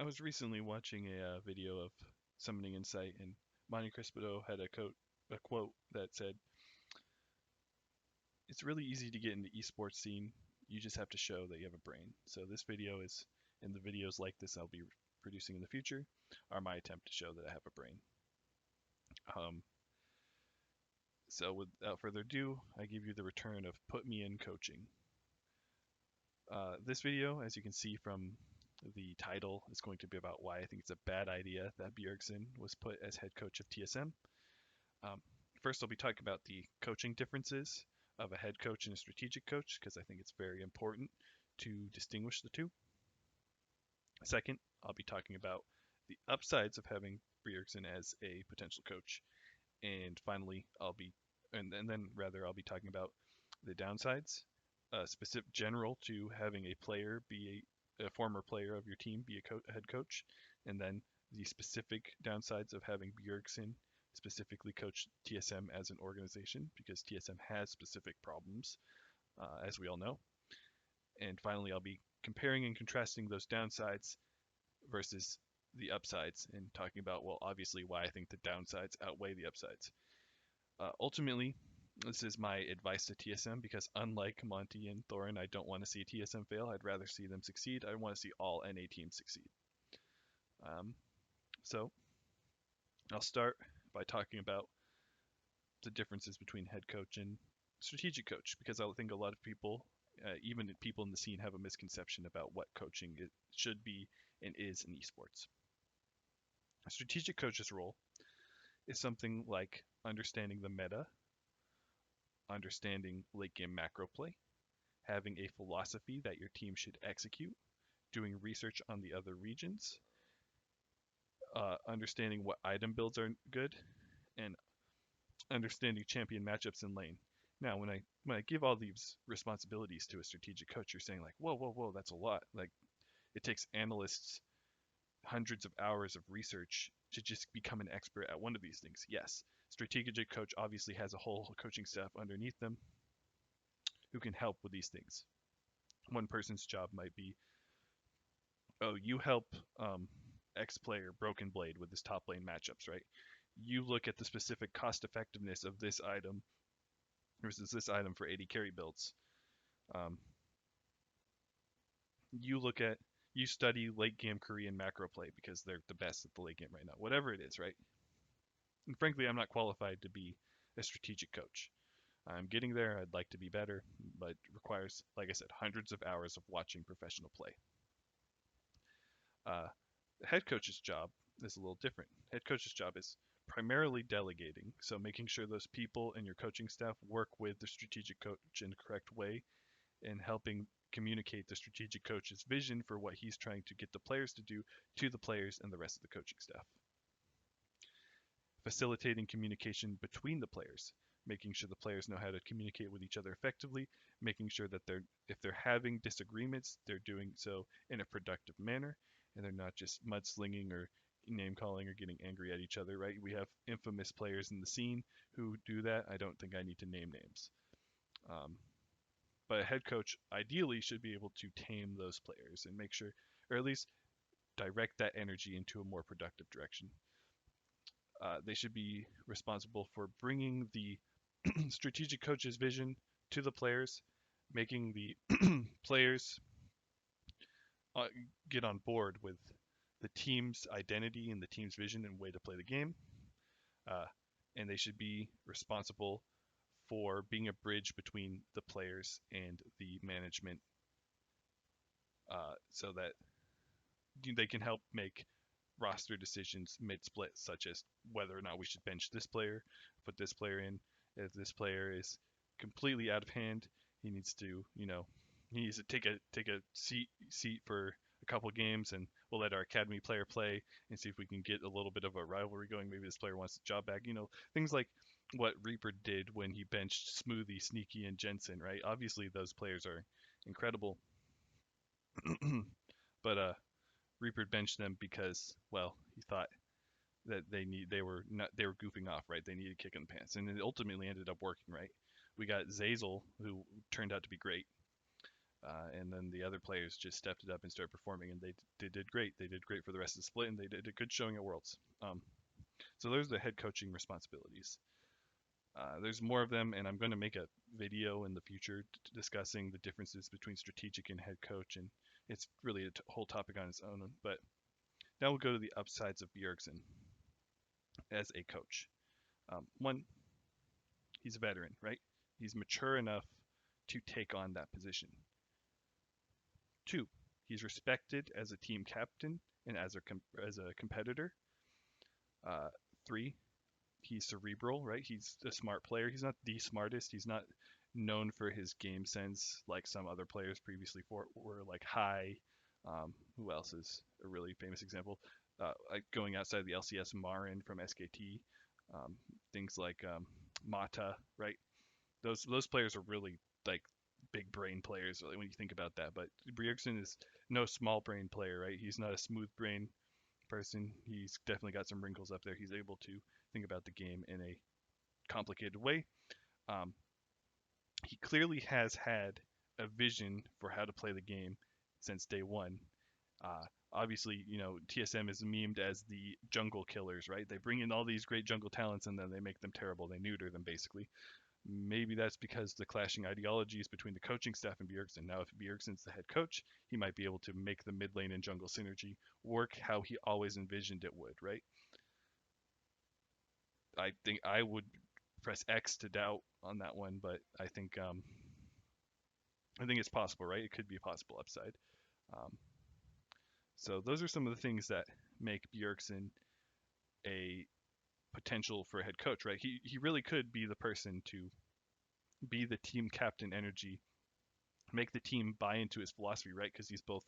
I was recently watching a video of Summoning Insight, and Monte Crispito had a quote that said, "It's really easy to get into esports scene. You just have to show that you have a brain." So this video is, and the videos like this I'll be producing in the future, are my attempt to show that I have a brain. Um, so without further ado, I give you the return of Put Me in Coaching. This video, as you can see from the title, is going to be about why I think it's a bad idea that Bjergsen was put as head coach of TSM. Um, First, I'll be talking about the coaching differences of a head coach and a strategic coach, because I think it's very important to distinguish the two. Second, I'll be talking about the upsides of having Bjergsen as a potential coach. And finally, I'll be talking about the downsides, specific general to having a player be a former player of your team be a head coach, and then the specific downsides of having Bjergsen specifically coach TSM as an organization, because TSM has specific problems, as we all know. And finally, I'll be comparing and contrasting those downsides versus the upsides, and talking about, well, obviously why I think the downsides outweigh the upsides. Ultimately, this is my advice to TSM, because unlike Monty and Thorin, I don't want to see TSM fail. I'd rather see them succeed. I want to see all NA teams succeed. So I'll start by talking about the differences between head coach and strategic coach, because I think a lot of people, even people in the scene, have a misconception about what coaching should be and is in esports. A strategic coach's role is something like understanding the meta, understanding late game macro play, having a philosophy that your team should execute, doing research on the other regions, understanding what item builds are good, and understanding champion matchups in lane. Now, when I give all these responsibilities to a strategic coach, you're saying like, whoa, whoa, whoa, that's a lot. Like, it takes analysts hundreds of hours of research to just become an expert at one of these things. Yes, strategic coach obviously has a whole coaching staff underneath them who can help with these things. One person's job might be, oh, you help X player Broken Blade with his top lane matchups, right? You look at the specific cost effectiveness of this item versus this item for 80 carry builds. You study late game Korean macro play because they're the best at the late game right now. Whatever it is, right? And frankly, I'm not qualified to be a strategic coach. I'm getting there. I'd like to be better, but it requires, like I said, hundreds of hours of watching professional play. The head coach's job is a little different. Head coach's job is primarily delegating, so making sure those people in your coaching staff work with the strategic coach in the correct way, and helping communicate the strategic coach's vision for what he's trying to get the players to do to the players and the rest of the coaching staff. Facilitating communication between the players, making sure the players know how to communicate with each other effectively, making sure that if they're having disagreements, they're doing so in a productive manner, and they're not just mudslinging or name calling or getting angry at each other, right? We have infamous players in the scene who do that. I don't think I need to name names. But a head coach ideally should be able to tame those players and make sure, or at least direct that energy into a more productive direction. They should be responsible for bringing the strategic coach's vision to the players, making the players get on board with the team's identity and the team's vision and way to play the game. And they should be responsible for being a bridge between the players and the management, so that they can help make roster decisions mid-split, such as whether or not we should bench this player, put this player in. If this player is completely out of hand, he needs to take a seat for a couple games, and we'll let our academy player play and see if we can get a little bit of a rivalry going. Maybe this player wants the job back. Things like what Reaper did when he benched Smoothie, Sneaky, and Jensen, right? Obviously, those players are incredible, but Reaper benched them because, well, he thought that they were goofing off, right? They needed a kick in the pants, and it ultimately ended up working, right? We got Zazel, who turned out to be great. and then the other players just stepped it up and started performing, and they did great. They did great for the rest of the split, and they did a good showing at Worlds. So those are the head coaching responsibilities. There's more of them, and I'm going to make a video in the future discussing the differences between strategic and head coach, and it's really a whole topic on its own. But now we'll go to the upsides of Bjergsen as a coach. One, he's a veteran, right? He's mature enough to take on that position. Two, he's respected as a team captain and as a competitor. Three, he's cerebral, right? He's a smart player. He's not the smartest. He's not known for his game sense like some other players previously were like high. Who else is a really famous example? Like going outside the LCS, Marin from SKT, things like Mata, right? Those players are really like big brain players when you think about that. But Bjergsen is no small brain player, right? He's not a smooth brain person. He's definitely got some wrinkles up there. He's able to think about the game in a complicated way. Um, he clearly has had a vision for how to play the game since day one. Uh, Obviously, TSM is memed as the jungle killers, right? They bring in all these great jungle talents and then they make them terrible. They neuter them basically. Maybe that's because the clashing ideologies between the coaching staff and Bjergsen. Now, if Bjergsen's the head coach, he might be able to make the mid lane and jungle synergy work how he always envisioned it would, right? I think I would press X to doubt on that one, but I think it's possible, right? It could be a possible upside. Um, so those are some of the things that make Bjergsen a potential for a head coach, right? He really could be the person to be the team captain energy, make the team buy into his philosophy, right? Because he's both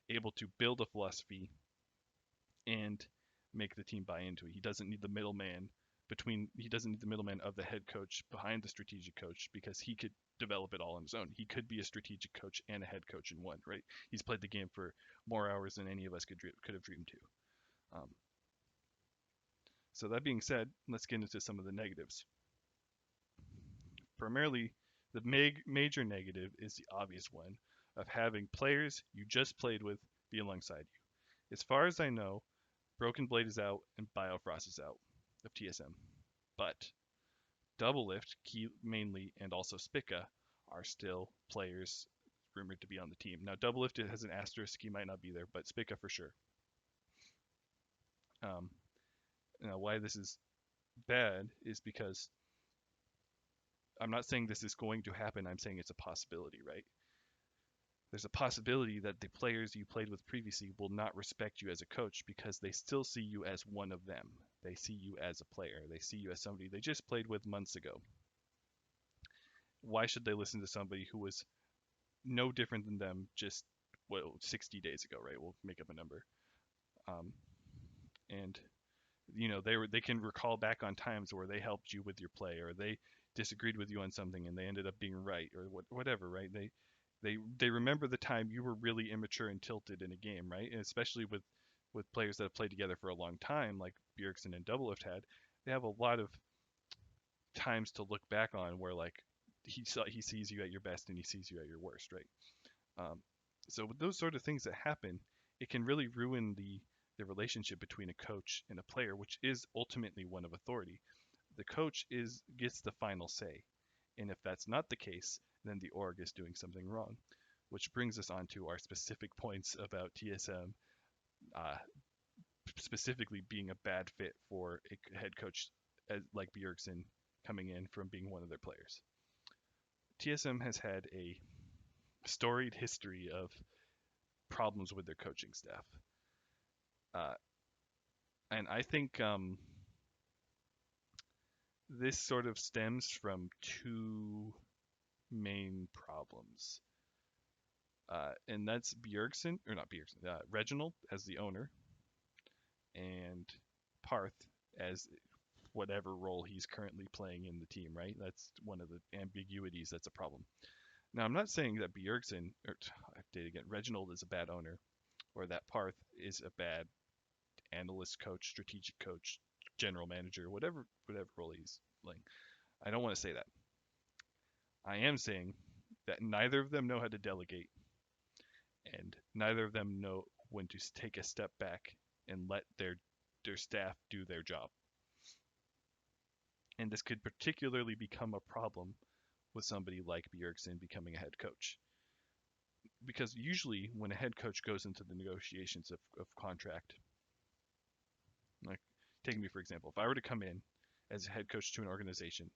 able to build a philosophy and make the team buy into it. He doesn't need the middleman he doesn't need the middleman of the head coach behind the strategic coach because he could develop it all on his own. He could be a strategic coach and a head coach in one, right? He's played the game for more hours than any of us could have dreamed to. So that being said, let's get into some of the negatives. Primarily, the major negative is the obvious one of having players you just played with be alongside you. As far as I know, Broken Blade is out and Biofrost is out of TSM. But Doublelift, Key mainly, and also Spica are still players rumored to be on the team. Now, Doublelift has an asterisk, he might not be there, but Spica for sure. Now, why this is bad is because I'm not saying this is going to happen, I'm saying it's a possibility, right? There's a possibility that the players you played with previously will not respect you as a coach because they still see you as one of them. They see you as a player. They see you as somebody they just played with months ago. Why should they listen to somebody who was no different than them just 60 days ago, right? We'll make up a number. And they can recall back on times where they helped you with your play or they disagreed with you on something and they ended up being right or whatever, right? They remember the time you were really immature and tilted in a game, right? And especially with players that have played together for a long time, like Bjergsen and Doublelift had, they have a lot of times to look back on where like he sees you at your best and he sees you at your worst, right? So with those sort of things that happen, it can really ruin the relationship between a coach and a player, which is ultimately one of authority. The coach gets the final say, and if that's not the case, then the org is doing something wrong. Which brings us on to our specific points about TSM, specifically being a bad fit for a head coach like Bjergsen coming in from being one of their players. TSM has had a storied history of problems with their coaching staff. And I think this sort of stems from two main problems. And that's Bjergsen, or not Bjergsen, Reginald as the owner, and Parth as whatever role he's currently playing in the team, right? That's one of the ambiguities that's a problem. Now, I'm not saying that Bjergsen, or I update again, Reginald is a bad owner, or that Parth is a bad analyst coach, strategic coach, general manager, whatever role he's playing. I don't want to say that. I am saying that neither of them know how to delegate, and neither of them know when to take a step back and let their staff do their job. And this could particularly become a problem with somebody like Bjergsen becoming a head coach. Because usually when a head coach goes into the negotiations of contract, like take me for example, if I were to come in as a head coach to an organization,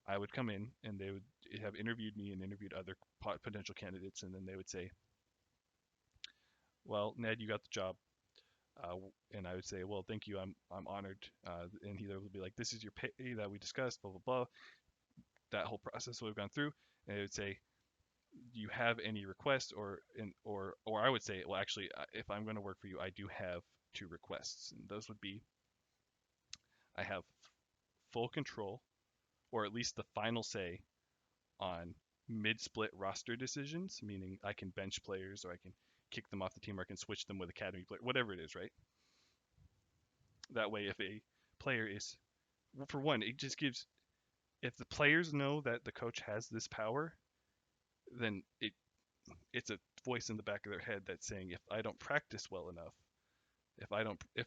I would come in and they would have interviewed me and interviewed other potential candidates, and then they would say, "Well, Ned, you got the job," and I would say, "Well, thank you, I'm honored." And he would be like, "This is your pay that we discussed, blah blah blah." That whole process we've gone through, and they would say, "Do you have any requests?" Or I would say, "Well, actually, if I'm going to work for you, I do have two requests, and those would be, I have full control, or at least the final say on mid-split roster decisions, meaning I can bench players or I can kick them off the team or I can switch them with academy player, whatever it is, right? That way, if a player is, for one, it just gives, if the players know that the coach has this power, then it's a voice in the back of their head that's saying, if I don't practice well enough, if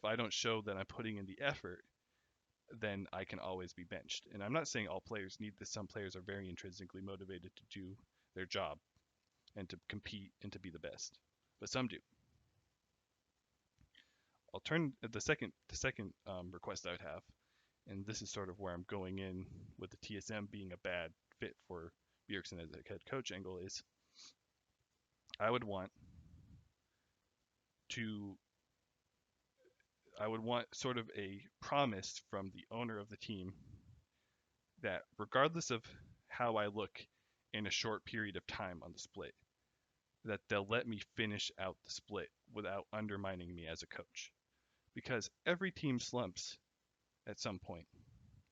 I don't show that I'm putting in the effort, then I can always be benched. And I'm not saying all players need this. Some players are very intrinsically motivated to do their job and to compete and to be the best, but some do. I'll turn the second request I would have, and this is sort of where I'm going in with the TSM being a bad fit for Bjergsen as a head coach angle, is I would want to I would want sort of a promise from the owner of the team that regardless of how I look in a short period of time on the split, that they'll let me finish out the split without undermining me as a coach. Because every team slumps at some point,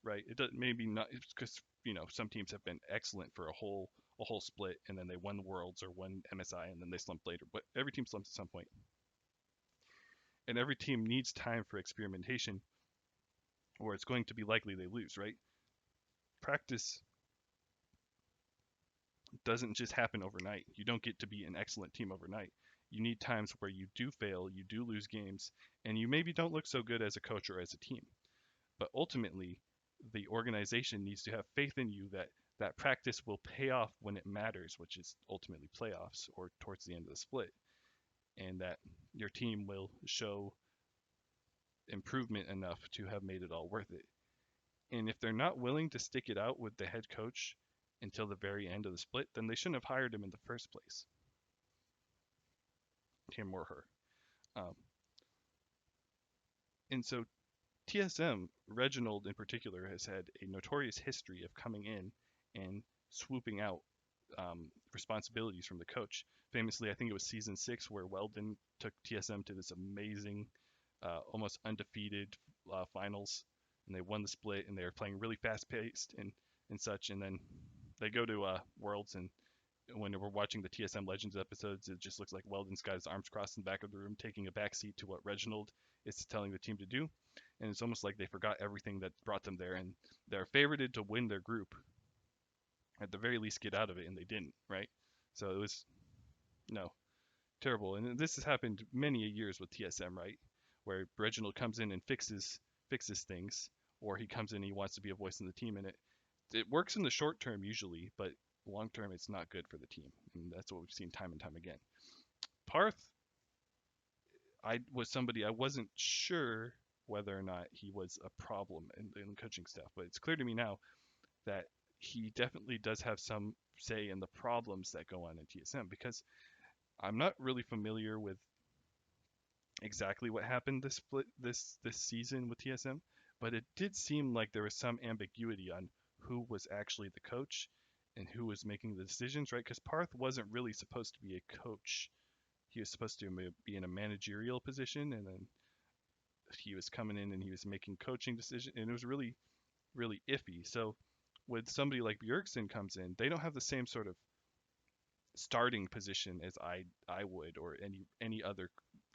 right? It does, maybe not, because some teams have been excellent for a whole split, and then they won Worlds or won MSI, and then they slump later. But every team slumps at some point, and every team needs time for experimentation, or it's going to be likely they lose, right? Practice doesn't just happen overnight. You don't get to be an excellent team overnight. You need times where you do fail, you do lose games, and you maybe don't look so good as a coach or as a team. But ultimately, the organization needs to have faith in you that that practice will pay off when it matters, which is ultimately playoffs or towards the end of the split, and that your team will show improvement enough to have made it all worth it. And if they're not willing to stick it out with the head coach until the very end of the split, then they shouldn't have hired him in the first place, him or her. Um, and so TSM, Reginald in particular, has had a notorious history of coming in and swooping out responsibilities from the coach. Famously, I think it was season 6 where Weldon took TSM to this amazing, almost undefeated finals, and they won the split, and they were playing really fast-paced and such. And then they go to Worlds, and when we're watching the TSM Legends episodes, it just looks like Weldon's got his arms crossed in the back of the room, taking a backseat to what Reginald is telling the team to do. And it's almost like they forgot everything that brought them there, and they're favorited to win their group. At the very least, get out of it, and they didn't, right? So it was, no, terrible. And this has happened many years with TSM, right? Where Reginald comes in and fixes things, or he comes in and he wants to be a voice in the team, and it works in the short term usually, but long term it's not good for the team, and that's what we've seen time and time again. Parth, I was somebody I wasn't sure whether or not he was a problem in coaching staff, but it's clear to me now that he definitely does have some say in the problems that go on in TSM, because I'm not really familiar with exactly what happened this season with TSM, but it did seem like there was some ambiguity on who was actually the coach and who was making the decisions, right? Because Parth wasn't really supposed to be a coach. He was supposed to be in a managerial position, and then he was coming in and he was making coaching decisions, and it was really, really iffy. So when somebody like Bjergsen comes in, they don't have the same sort of starting position as I would, or any other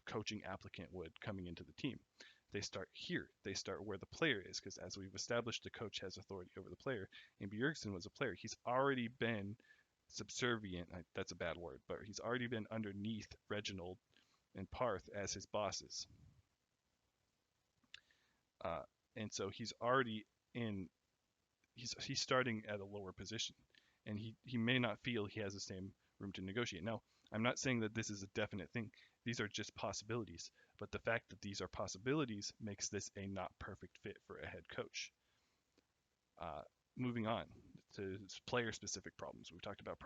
coaching applicant would coming into the team. They start here. They start where the player is, because as we've established, the coach has authority over the player, and Bjergsen was a player. He's already been subservient. That's a bad word, but he's already been underneath Reginald and Parth as his bosses, uh, and so he's already in. He's starting at a lower position, and he may not feel he has the same room to negotiate. Now, I'm not saying that this is a definite thing. These are just possibilities, but the fact that these are possibilities makes this a not perfect fit for a head coach. Uh, Moving on to player-specific problems. We've talked about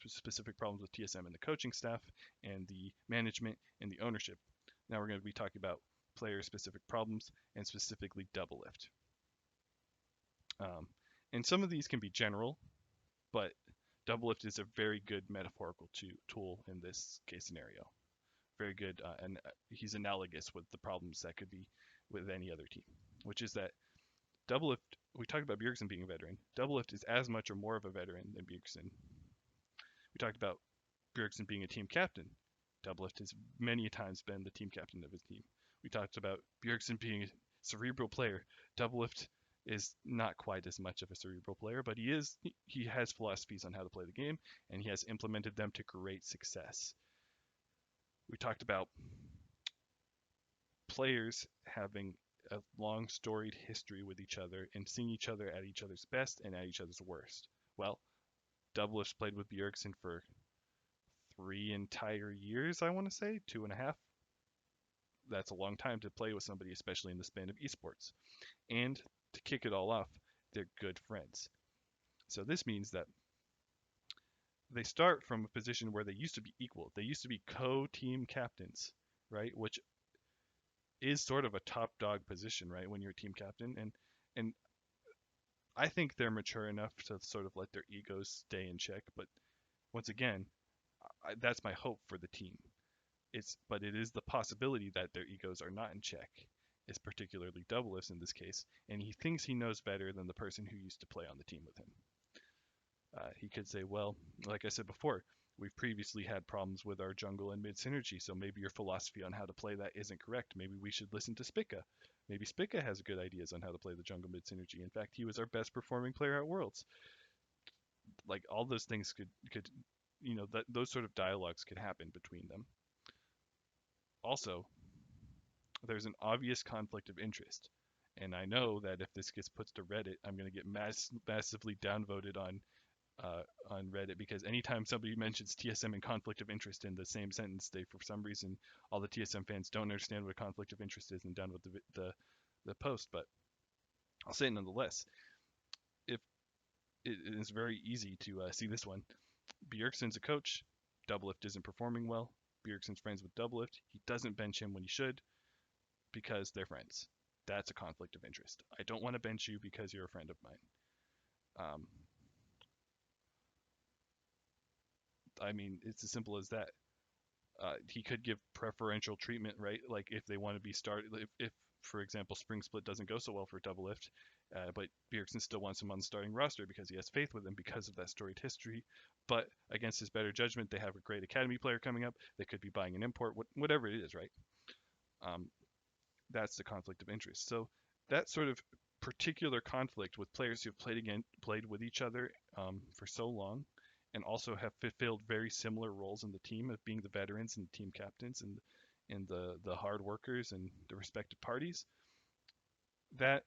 specific problems with TSM and the coaching staff and the management and the ownership. Now we're going to be talking about player-specific problems and specifically Doublelift. And some of these can be general, but Doublelift is a very good metaphorical tool in this case scenario. Very good, and he's analogous with the problems that could be with any other team, which is that Doublelift, we talked about Bjergsen being a veteran. Doublelift is as much or more of a veteran than Bjergsen. We talked about Bjergsen being a team captain. Doublelift has many times been the team captain of his team. We talked about Bjergsen being a cerebral player. Doublelift is not quite as much of a cerebral player, but he has philosophies on how to play the game, and he has implemented them to great success. We talked about players having a long storied history with each other and seeing each other at each other's best and at each other's worst. Well, Doublelift played with Bjergsen for 3 entire years, I want to say, 2.5. That's a long time to play with somebody, especially in the span of esports. And to kick it all off, they're good friends. So this means that they start from a position where they used to be equal. They used to be co-team captains, right? Which is sort of a top dog position, right? When you're a team captain, and I think they're mature enough to sort of let their egos stay in check. But once again, that's my hope for the team. But it is the possibility that their egos are not in check. Is particularly Doublelift's in this case, and he thinks he knows better than the person who used to play on the team with him. He could say, well, like I said before, we've previously had problems with our jungle and mid synergy, so maybe your philosophy on how to play that isn't correct. Maybe we should listen to Spica. Maybe Spica has good ideas on how to play the jungle mid synergy. In fact, he was our best performing player at Worlds. Like all those things could those sort of dialogues could happen between them. Also, there's an obvious conflict of interest. And I know that if this gets put to Reddit, I'm going to get massively downvoted on Reddit, because anytime somebody mentions TSM and conflict of interest in the same sentence, for some reason, all the TSM fans don't understand what a conflict of interest is and downvote the post. But I'll say it nonetheless. If it is very easy to see this one. Bjergsen's a coach. Doublelift isn't performing well. Bjergsen's friends with Doublelift. He doesn't bench him when he should because they're friends. That's a conflict of interest. I don't want to bench you because you're a friend of mine. I mean, it's as simple as that. He could give preferential treatment, right? Like if they want to be started, if for example, Spring Split doesn't go so well for Doublelift, but Bjergsen still wants him on the starting roster because he has faith with him because of that storied history. But against his better judgment, they have a great academy player coming up. They could be buying an import, whatever it is, right? That's the conflict of interest. So that sort of particular conflict with players who've played with each other for so long, and also have fulfilled very similar roles in the team of being the veterans and the team captains and the hard workers and the respective parties, that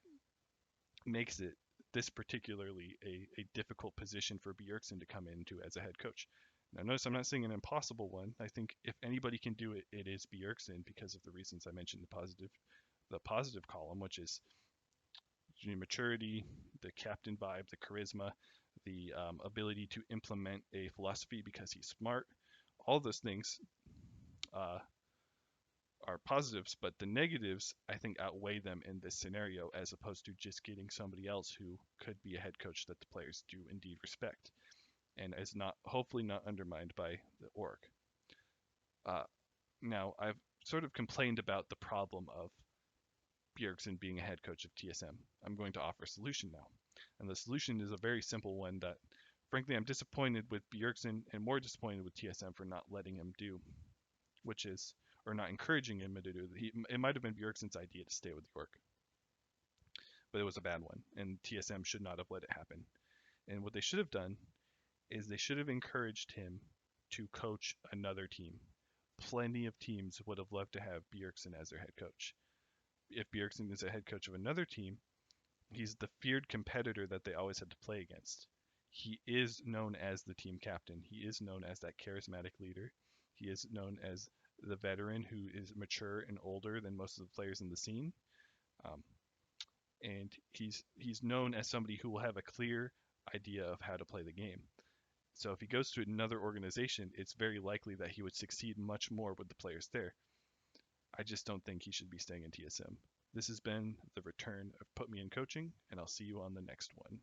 makes it this particularly a difficult position for Bjergsen to come into as a head coach. Now notice I'm not saying an impossible one. I think if anybody can do it, it is Bjergsen because of the reasons I mentioned, the positive column, which is maturity, the captain vibe, the charisma, the ability to implement a philosophy because he's smart. All those things are positives, but the negatives, I think, outweigh them in this scenario, as opposed to just getting somebody else who could be a head coach that the players do indeed respect and is hopefully not undermined by the org. Now, I've sort of complained about the problem of Bjergsen being a head coach of TSM. I'm going to offer a solution now. And the solution is a very simple one that, frankly, I'm disappointed with Bjergsen and more disappointed with TSM for not letting him do, which is, or not encouraging him to do. It might have been Bjergsen's idea to stay with the org, but it was a bad one, and TSM should not have let it happen. And what they should have done is they should have encouraged him to coach another team. Plenty of teams would have loved to have Bjergsen as their head coach. If Bjergsen is a head coach of another team, he's the feared competitor that they always had to play against. He is known as the team captain. He is known as that charismatic leader. He is known as the veteran who is mature and older than most of the players in the scene. Um, and he's known as somebody who will have a clear idea of how to play the game. So if he goes to another organization, it's very likely that he would succeed much more with the players there. I just don't think he should be staying in TSM. This has been the return of Put Me in Coaching, and I'll see you on the next one.